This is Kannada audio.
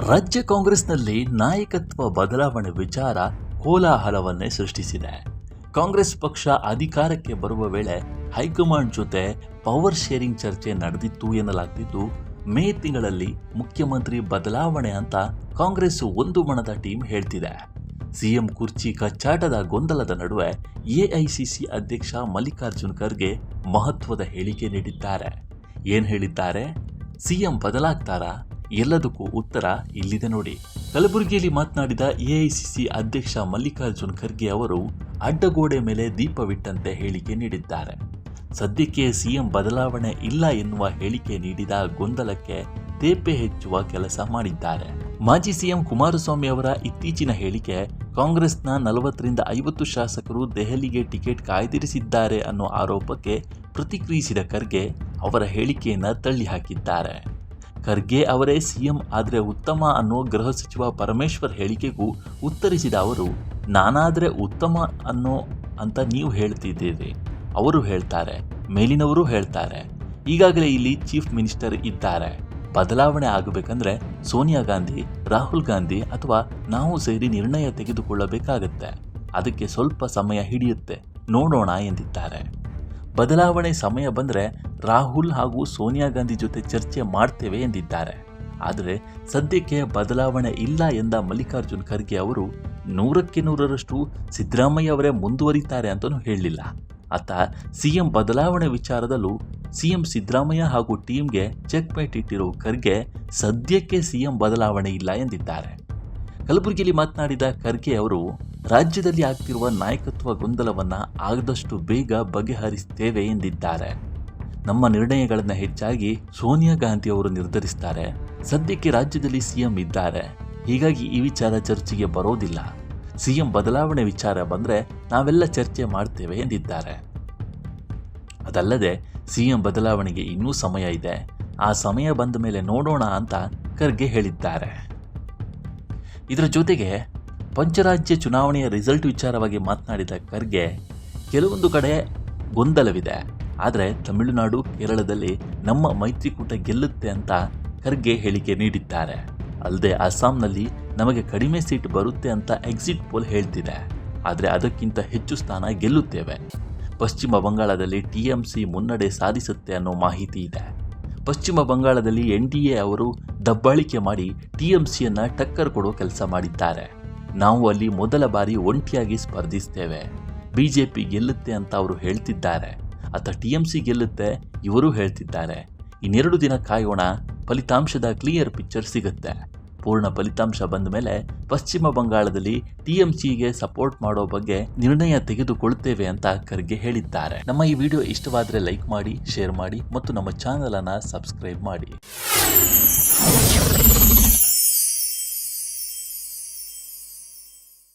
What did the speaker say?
ರಾಜ್ಯ ಕಾಂಗ್ರೆಸ್ನಲ್ಲಿ ನಾಯಕತ್ವ ಬದಲಾವಣೆ ವಿಚಾರ ಕೋಲಾಹಲವನ್ನೇ ಸೃಷ್ಟಿಸಿದೆ. ಕಾಂಗ್ರೆಸ್ ಪಕ್ಷ ಅಧಿಕಾರಕ್ಕೆ ಬರುವ ವೇಳೆ ಹೈಕಮಾಂಡ್ ಜೊತೆ ಪವರ್ ಶೇರಿಂಗ್ ಚರ್ಚೆ ನಡೆದಿತ್ತು ಎನ್ನಲಾಗ್ತಿದ್ದು, ಮೇ ತಿಂಗಳಲ್ಲಿ ಮುಖ್ಯಮಂತ್ರಿ ಬದಲಾವಣೆ ಅಂತ ಕಾಂಗ್ರೆಸ್ ಒಂದು ಮನದ ಟೀಮ್ ಹೇಳ್ತಿದೆ. ಸಿಎಂ ಕುರ್ಚಿ ಕಚ್ಚಾಟದ ಗೊಂದಲದ ನಡುವೆ ಎಐಸಿಸಿ ಅಧ್ಯಕ್ಷ ಮಲ್ಲಿಕಾರ್ಜುನ್ ಖರ್ಗೆ ಮಹತ್ವದ ಹೇಳಿಕೆ ನೀಡಿದ್ದಾರೆ. ಏನ್ ಹೇಳಿದ್ದಾರೆ? ಸಿಎಂ ಬದಲಾಗ್ತಾರಾ? ಎಲ್ಲದಕ್ಕೂ ಉತ್ತರ ಇಲ್ಲಿದೆ ನೋಡಿ. ಕಲಬುರಗಿಯಲ್ಲಿ ಮಾತನಾಡಿದ ಎಐಸಿಸಿ ಅಧ್ಯಕ್ಷ ಮಲ್ಲಿಕಾರ್ಜುನ್ ಖರ್ಗೆ ಅವರು ಅಡ್ಡಗೋಡೆ ಮೇಲೆ ದೀಪವಿಟ್ಟಂತೆ ಹೇಳಿಕೆ ನೀಡಿದ್ದಾರೆ. ಸದ್ಯಕ್ಕೆ ಸಿಎಂ ಬದಲಾವಣೆ ಇಲ್ಲ ಎನ್ನುವ ಹೇಳಿಕೆ ನೀಡಿದ ಗೊಂದಲಕ್ಕೆ ತೇಪೆ ಹೆಚ್ಚುವ ಕೆಲಸ ಮಾಡಿದ್ದಾರೆ. ಮಾಜಿ ಸಿಎಂ ಕುಮಾರಸ್ವಾಮಿ ಅವರ ಇತ್ತೀಚಿನ ಹೇಳಿಕೆ ಕಾಂಗ್ರೆಸ್ನ 40-50 ಶಾಸಕರು ದೆಹಲಿಗೆ ಟಿಕೆಟ್ ಕಾಯ್ದಿರಿಸಿದ್ದಾರೆ ಅನ್ನೋ ಆರೋಪಕ್ಕೆ ಪ್ರತಿಕ್ರಿಯಿಸಿದ ಖರ್ಗೆ ಅವರ ಹೇಳಿಕೆಯನ್ನು ತಳ್ಳಿ ಹಾಕಿದ್ದಾರೆ. ಖರ್ಗೆ ಅವರೇ ಸಿಎಂ ಆದರೆ ಉತ್ತಮ ಅನ್ನೋ ಗೃಹ ಸಚಿವ ಪರಮೇಶ್ವರ್ ಹೇಳಿಕೆಗೂ ಉತ್ತರಿಸಿದ ಅವರು, ನಾನಾದರೆ ಉತ್ತಮ ಅಂತ ನೀವು ಹೇಳ್ತಿದ್ದೀರಿ, ಅವರು ಹೇಳ್ತಾರೆ, ಮೇಲಿನವರು ಹೇಳ್ತಾರೆ. ಈಗಾಗಲೇ ಇಲ್ಲಿ ಚೀಫ್ ಮಿನಿಸ್ಟರ್ ಇದ್ದಾರೆ. ಬದಲಾವಣೆ ಆಗಬೇಕಂದ್ರೆ ಸೋನಿಯಾ ಗಾಂಧಿ, ರಾಹುಲ್ ಗಾಂಧಿ ಅಥವಾ ನಾವು ಸೇರಿ ನಿರ್ಣಯ ತೆಗೆದುಕೊಳ್ಳಬೇಕಾಗತ್ತೆ. ಅದಕ್ಕೆ ಸ್ವಲ್ಪ ಸಮಯ ಹಿಡಿಯುತ್ತೆ, ನೋಡೋಣ ಎಂದಿದ್ದಾರೆ. ಬದಲಾವಣೆ ಸಮಯ ಬಂದರೆ ರಾಹುಲ್ ಹಾಗೂ ಸೋನಿಯಾ ಗಾಂಧಿ ಜೊತೆ ಚರ್ಚೆ ಮಾಡ್ತೇವೆ ಎಂದಿದ್ದಾರೆ. ಆದರೆ ಸದ್ಯಕ್ಕೆ ಬದಲಾವಣೆ ಇಲ್ಲ ಎಂದ ಮಲ್ಲಿಕಾರ್ಜುನ್ ಖರ್ಗೆ ಅವರು 100% ಸಿದ್ದರಾಮಯ್ಯ ಅವರೇ ಮುಂದುವರಿತಾರೆ ಅಂತಲೂ ಹೇಳಲಿಲ್ಲ. ಅತ್ತ ಸಿಎಂ ಬದಲಾವಣೆ ವಿಚಾರದಲ್ಲೂ ಸಿಎಂ ಸಿದ್ದರಾಮಯ್ಯ ಹಾಗೂ ಟೀಮ್ಗೆ ಚೆಕ್ ಮೇಟ್ ಇಟ್ಟಿರೋ ಖರ್ಗೆ ಸದ್ಯಕ್ಕೆ ಸಿಎಂ ಬದಲಾವಣೆ ಇಲ್ಲ ಎಂದಿದ್ದಾರೆ. ಕಲಬುರಗಿಯಲ್ಲಿ ಮಾತನಾಡಿದ ಖರ್ಗೆ ಅವರು, ರಾಜ್ಯದಲ್ಲಿ ಆಗ್ತಿರುವ ನಾಯಕತ್ವ ಗೊಂದಲವನ್ನು ಆದಷ್ಟು ಬೇಗ ಬಗೆಹರಿಸ್ತೇವೆ ಎಂದಿದ್ದಾರೆ. ನಮ್ಮ ನಿರ್ಣಯಗಳನ್ನು ಹೆಚ್ಚಾಗಿ ಸೋನಿಯಾ ಗಾಂಧಿ ಅವರು ನಿರ್ಧರಿಸ್ತಾರೆ. ಸದ್ಯಕ್ಕೆ ರಾಜ್ಯದಲ್ಲಿ ಸಿಎಂ ಇದ್ದಾರೆ, ಹೀಗಾಗಿ ಈ ವಿಚಾರ ಚರ್ಚೆಗೆ ಬರೋದಿಲ್ಲ. ಸಿಎಂ ಬದಲಾವಣೆ ವಿಚಾರ ಬಂದರೆ ನಾವೆಲ್ಲ ಚರ್ಚೆ ಮಾಡ್ತೇವೆ ಎಂದಿದ್ದಾರೆ. ಅದಲ್ಲದೆ ಸಿಎಂ ಬದಲಾವಣೆಗೆ ಇನ್ನೂ ಸಮಯ ಇದೆ, ಆ ಸಮಯ ಬಂದ ಮೇಲೆ ನೋಡೋಣ ಅಂತ ಖರ್ಗೆ ಹೇಳಿದ್ದಾರೆ. ಇದರ ಜೊತೆಗೆ ಪಂಚರಾಜ್ಯ ಚುನಾವಣೆಯ ರಿಸಲ್ಟ್ ವಿಚಾರವಾಗಿ ಮಾತನಾಡಿದ ಖರ್ಗೆ, ಕೆಲವೊಂದು ಕಡೆ ಗೊಂದಲವಿದೆ, ಆದರೆ ತಮಿಳುನಾಡು, ಕೇರಳದಲ್ಲಿ ನಮ್ಮ ಮೈತ್ರಿಕೂಟ ಗೆಲ್ಲುತ್ತೆ ಅಂತ ಖರ್ಗೆ ಹೇಳಿಕೆ ನೀಡಿದ್ದಾರೆ. ಅಲ್ಲದೆ ಅಸ್ಸಾಂನಲ್ಲಿ ನಮಗೆ ಕಡಿಮೆ ಸೀಟ್ ಬರುತ್ತೆ ಅಂತ ಎಕ್ಸಿಟ್ ಪೋಲ್ ಹೇಳ್ತಿದೆ, ಆದರೆ ಅದಕ್ಕಿಂತ ಹೆಚ್ಚು ಸ್ಥಾನ ಗೆಲ್ಲುತ್ತೇವೆ. ಪಶ್ಚಿಮ ಬಂಗಾಳದಲ್ಲಿ ಟಿಎಂಸಿ ಮುನ್ನಡೆ ಸಾಧಿಸುತ್ತೆ ಅನ್ನೋ ಮಾಹಿತಿ ಇದೆ. ಪಶ್ಚಿಮ ಬಂಗಾಳದಲ್ಲಿ ಎನ್ಡಿಎ ಅವರು ದಬ್ಬಾಳಿಕೆ ಮಾಡಿ ಟಿಎಂಸಿಯನ್ನು ಟಕ್ಕರ್ ಕೊಡೋ ಕೆಲಸ ಮಾಡಿದ್ದಾರೆ. ನಾವು ಅಲ್ಲಿ ಮೊದಲ ಬಾರಿ ಒಂಟಿಯಾಗಿ ಸ್ಪರ್ಧಿಸ್ತೇವೆ. ಬಿಜೆಪಿ ಗೆಲ್ಲುತ್ತೆ ಅಂತ ಅವರು ಹೇಳ್ತಿದ್ದಾರೆ, ಅಥವಾ ಟಿಎಂಸಿ ಗೆಲ್ಲುತ್ತೆ ಇವರು ಹೇಳ್ತಿದ್ದಾರೆ. ಇನ್ನೆರಡು ದಿನ ಕಾಯೋಣ, ಫಲಿತಾಂಶದ ಕ್ಲಿಯರ್ ಪಿಕ್ಚರ್ ಸಿಗುತ್ತೆ. ಪೂರ್ಣ ಫಲಿತಾಂಶ ಬಂದ ಮೇಲೆ ಪಶ್ಚಿಮ ಬಂಗಾಳದಲ್ಲಿ ಟಿಎಂಸಿಗೆ ಸಪೋರ್ಟ್ ಮಾಡೋ ಬಗ್ಗೆ ನಿರ್ಣಯ ತೆಗೆದುಕೊಳ್ತೇವೆ ಅಂತ ಖರ್ಗೆ ಹೇಳಿದ್ದಾರೆ. ನಮ್ಮ ಈ ವಿಡಿಯೋ ಇಷ್ಟವಾದರೆ ಲೈಕ್ ಮಾಡಿ, ಶೇರ್ ಮಾಡಿ ಮತ್ತು ನಮ್ಮ ಚಾನಲ್ ಅನ್ನು ಸಬ್ಸ್ಕ್ರೈಬ್ ಮಾಡಿ.